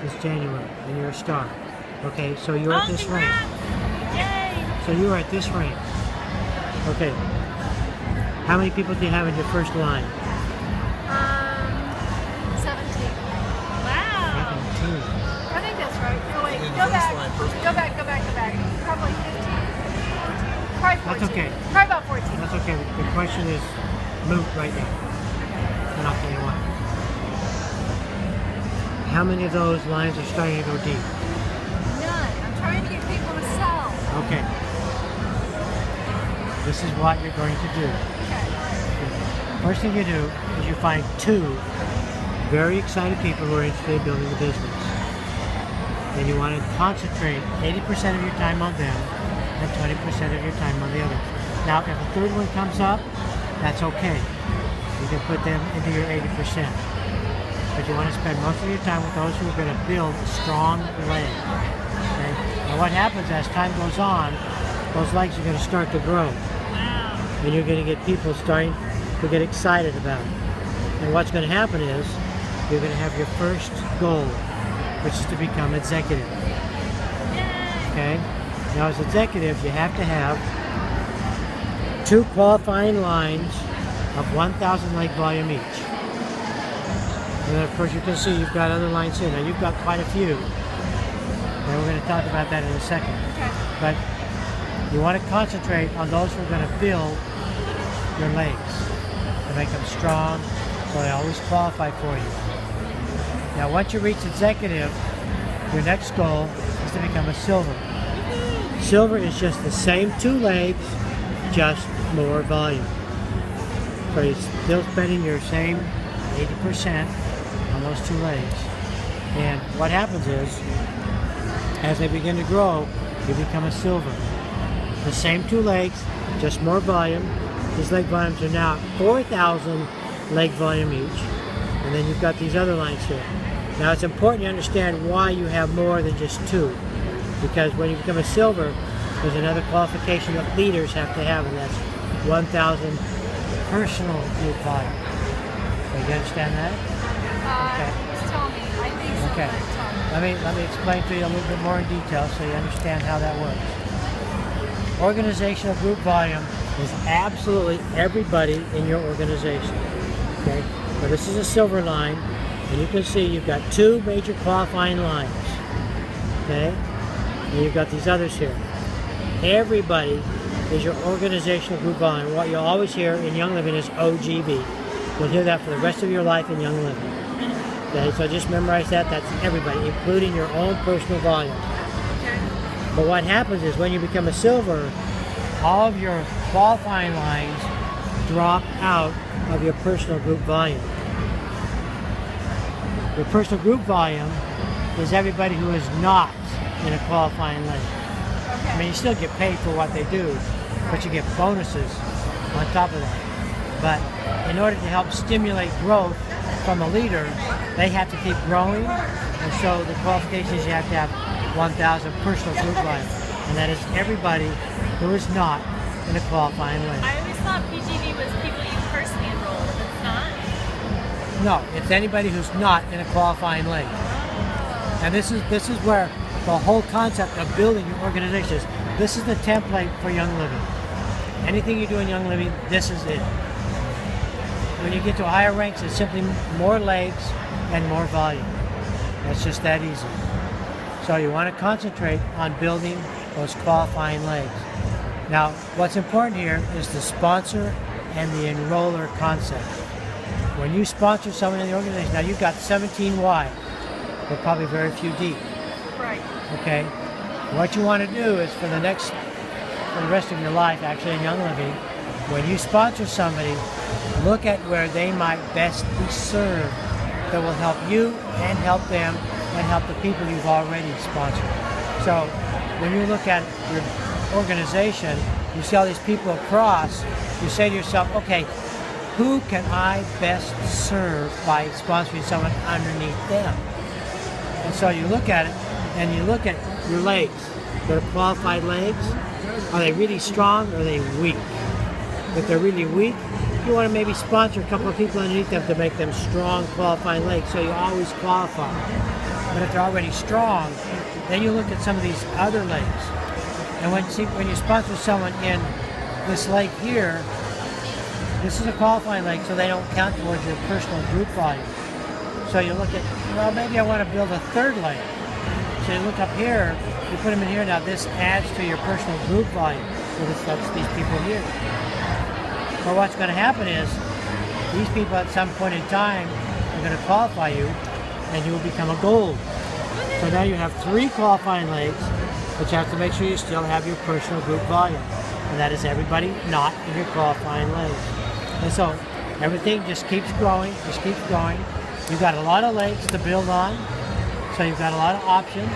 this January, and you're a star. Okay, so you're at this rank. Yay! So you are at this rank. Okay. How many people do you have in your first line? 17. Wow. 17. I think that's right. No, wait. Go back. Go back. Probably 15. Probably 14. That's okay. Probably about 14. That's okay. The question is moot right now. And I'll tell you why. How many of those lines are starting to go deep? None. I'm trying to get people to sell. Okay. This is what you're going to do. Okay. First thing you do is you find two very excited people who are interested in building the business. Then you want to concentrate 80% of your time on them and 20% of your time on the other. Now, if a third one comes up, that's okay. You can put them into your 80%. But you want to spend most of your time with those who are going to build a strong leg. Okay? Now, what happens as time goes on, those legs are going to start to grow. And you're going to get people starting to get excited about it. And what's going to happen is you're going to have your first goal, which is to become executive. Okay? Now as executive, you have to have 2 qualifying lines of 1,000 leg volume each. And then of course you can see you've got other lines here. Now you've got quite a few. And we're going to talk about that in a second. Okay. But you want to concentrate on those who are going to build your legs to make them strong so they always qualify for you. Now once you reach executive, your next goal is to become a silver. Silver is just the same 2 legs, just more volume. So you're still spending your same 80% on those 2 legs. And what happens is, as they begin to grow, you become a silver. The same 2 legs, just more volume. These leg volumes are now 4,000 leg volume each. And then you've got these other lines here. Now it's important you understand why you have more than just 2. Because when you become a silver, there's another qualification that leaders have to have, and that's 1,000 personal group volume. So you understand that? Okay. Just tell me. I think so. Okay. Let me explain to you a little bit more in detail so you understand how that works. Organizational group volume is absolutely everybody in your organization. Okay? So this is a silver line, and you can see you've got 2 major qualifying lines. Okay? And you've got these others here. Everybody is your organizational group volume. What you'll always hear in Young Living is OGV. You'll hear that for the rest of your life in Young Living. Okay, so just memorize that. That's everybody, including your own personal volume. But what happens is when you become a silver, all of your qualifying lines drop out of your personal group volume. Your personal group volume is everybody who is not in a qualifying leg. I mean, you still get paid for what they do, but you get bonuses on top of that. But in order to help stimulate growth from a leader, they have to keep growing, and so the qualifications, you have to have 1,000 personal group volume, and that is everybody who is not in a qualifying leg. I always thought PGV was people you personally enrolled, but it's not? No, it's anybody who's not in a qualifying leg. And this is where the whole concept of building your organization is. This is the template for Young Living. Anything you do in Young Living, this is it. When you get to higher ranks, it's simply more legs and more volume. It's just that easy. So you want to concentrate on building those qualifying legs. Now, what's important here is the sponsor and the enroller concept. When you sponsor someone in the organization, now you've got 17 wide, but probably very few deep. Right. Okay? What you want to do is for the rest of your life, actually in Young Living, when you sponsor somebody, look at where they might best be served that will help you and help them and help the people you've already sponsored. So when you look at your organization, you see all these people across, you say to yourself, okay, who can I best serve by sponsoring someone underneath them? And so you look at it, and you look at your legs. They're qualified legs. Are they really strong or are they weak? If they're really weak, you want to maybe sponsor a couple of people underneath them to make them strong, qualifying legs, so you always qualify. But if they're already strong, then you look at some of these other lakes. And when you sponsor someone in this lake here, this is a qualifying lake, so they don't count towards your personal group volume. So you look at, well, maybe I want to build a third lake. So you look up here, you put them in here. Now this adds to your personal group volume. So that's these people here. But what's going to happen is these people at some point in time are going to qualify you, and you will become a gold. So now you have 3 qualifying lakes, but you have to make sure you still have your personal group volume. And that is everybody not in your qualifying lakes. And so everything just keeps growing, just keeps growing. You've got a lot of lakes to build on, so you've got a lot of options.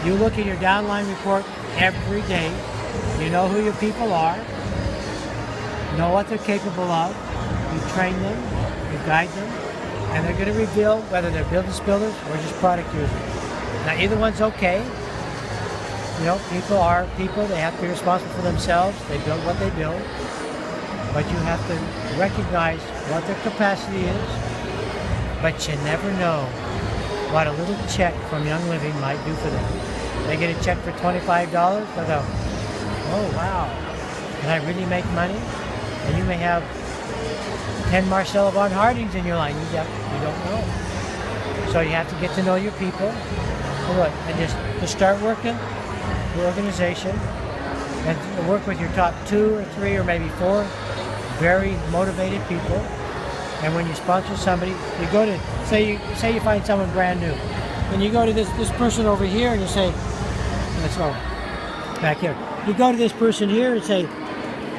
You look at your downline report every day. You know who your people are, know what they're capable of. You train them, you guide them, and they're going to reveal whether they're business builders or just product users. Now, either one's okay. You know, people are people. They have to be responsible for themselves. They build what they build. But you have to recognize what their capacity is. But you never know what a little check from Young Living might do for them. They get a check for $25, they'll go, oh wow, can I really make money? And you may have 10 Marcella Von Hardings in your line. You don't know. So you have to get to know your people. And just start working your organization and work with your top 2 or 3 or maybe 4 very motivated people. And when you sponsor somebody, you go to, say you find someone brand new, and you go to this person over here and you say, let's go back here. You go to this person here and say,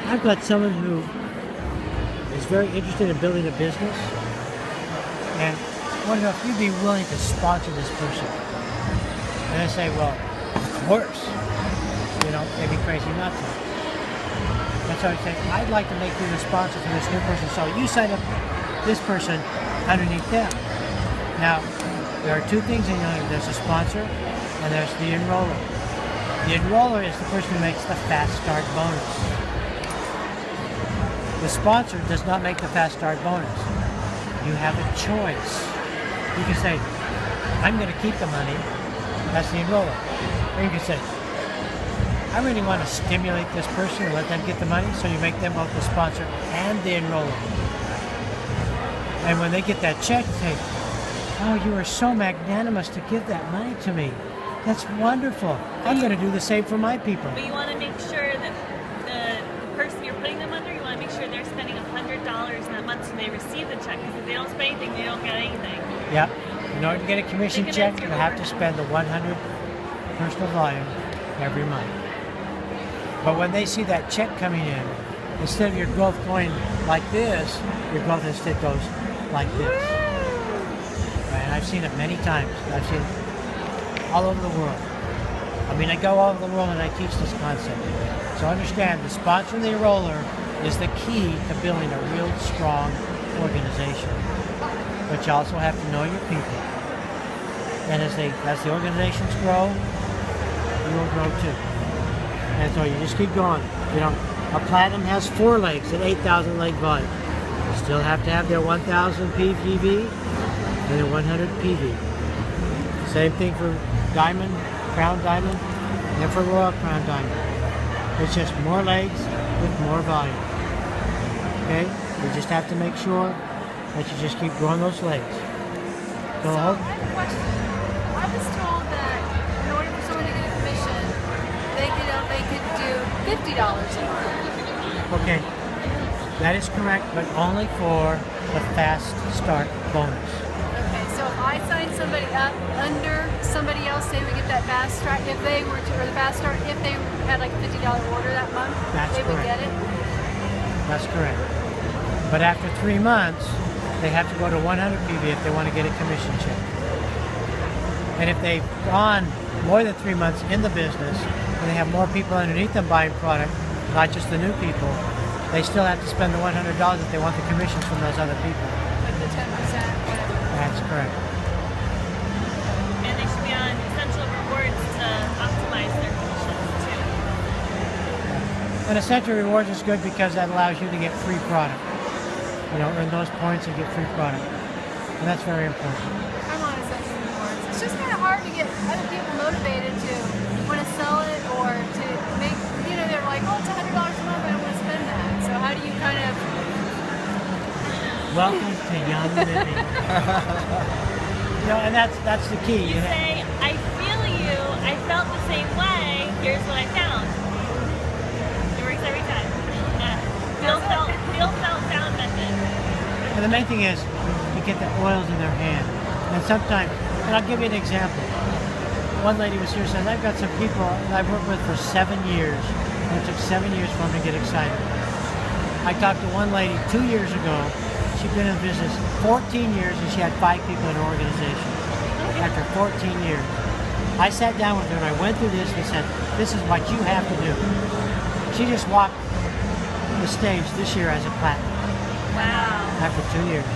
I've got someone who is very interested in building a business, and I want to know if you'd be willing to sponsor this person. And I say, well, of course. You know, they'd be crazy not to. And so I say, I'd like to make you the sponsor for this new person. So you sign up this person underneath them. Now, there are 2 things in Young Living. There's a sponsor and there's the enroller. The enroller is the person who makes the fast start bonus. The sponsor does not make the fast start bonus. You have a choice. You can say, I'm going to keep the money. That's the enroller. Or you can say, I really want to stimulate this person and let them get the money, so you make them both the sponsor and the enroller. And when they get that check, they say, oh, you are so magnanimous to give that money to me. That's wonderful. I'm going to do the same for my people. But you want to make sure that the person you're putting them under, you want to make sure they're spending $100 in that month so they receive the check. Because if they don't spend anything, they don't get anything. Yeah. In order to get a commission check, you have to spend the 100 personal volume every month. But when they see that check coming in, instead of your growth going like this, your growth instead goes like this. Right? And I've seen it many times. I've seen it all over the world. I mean, I go all over the world and I teach this concept. So understand, the sponsor and the enroller is the key to building a real strong organization. But you also have to know your people. And as the organizations grow, you will grow too. And so you just keep going. You know, a platinum has 4 lakes at 8,000 lake volume. You still have to have their 1,000 PGV and their 100 PV. Same thing for diamond, crown diamond, and for royal crown diamond. It's just more lakes with more volume. Okay? You just have to make sure that you just keep growing those lakes. So I have a question. I was told that in order for someone to get a commission, they could do $50 a month. Okay, that is correct, but only for the fast start bonus. Okay, so if I sign somebody up under somebody else, they would get that fast start if they were to, or the fast start if they had like a $50 order that month. That's they would correct. get it. That's correct. But after 3 months, they have to go to 100 PV if they want to get a commission check. And if they've gone more than 3 months in the business, and they have more people underneath them buying product, not just the new people, they still have to spend the $100 if they want the commissions from those other people. Like the 10%, whatever. That's correct. And they should be on Essential Rewards to optimize their commissions too. And Essential Rewards is good because that allows you to get free product. You know, earn those points and get free product. And that's very important. I'm on Essential Rewards. It's just kind hard to get other people motivated to want to sell it or to make, they're like, oh, it's $100 a month, I don't want to spend that. So how do you kind of... Welcome to Young Living. And that's the key. You say, I feel you, I felt the same way, here's what I found. It works every time. Feel, felt, found method. And the main thing is, you get the oils in their hand. And sometimes, and I'll give you an example. One lady was here saying, I've got some people that I've worked with for 7 years, and it took 7 years for them to get excited. I talked to one lady 2 years ago. She'd been in business 14 years, and she had 5 people in her organization after 14 years. I sat down with her, and I went through this and said, this is what you have to do. She just walked the stage this year as a platinum. Wow. After 2 years,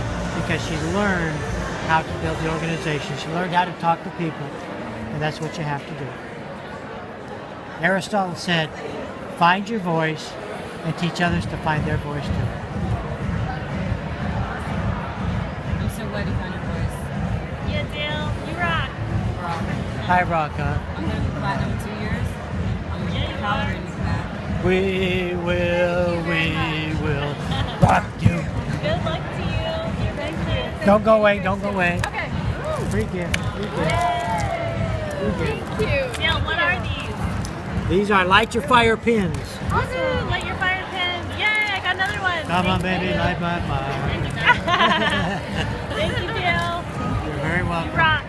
because she learned how to build the organization. She learned how to talk to people, and that's what you have to do. Aristotle said, find your voice and teach others to find their voice too. I'm so glad you found your voice. Yeah, Dale, you rock. Rock. I rock, huh? I'm going to be platinum in 2 years. I'm going to Yeah, get you Calvary are. in back. We will rock you. Good luck to you. Thank you. Don't go away, don't go away. Okay. Free gift, free gift. Thank you. Dale, what are these? These are light your fire pins. Awesome. Light your fire pins. Yay, I got another one. Come on, Thank baby, you. light my fire. Thank you, Dale. You're very welcome. You rock.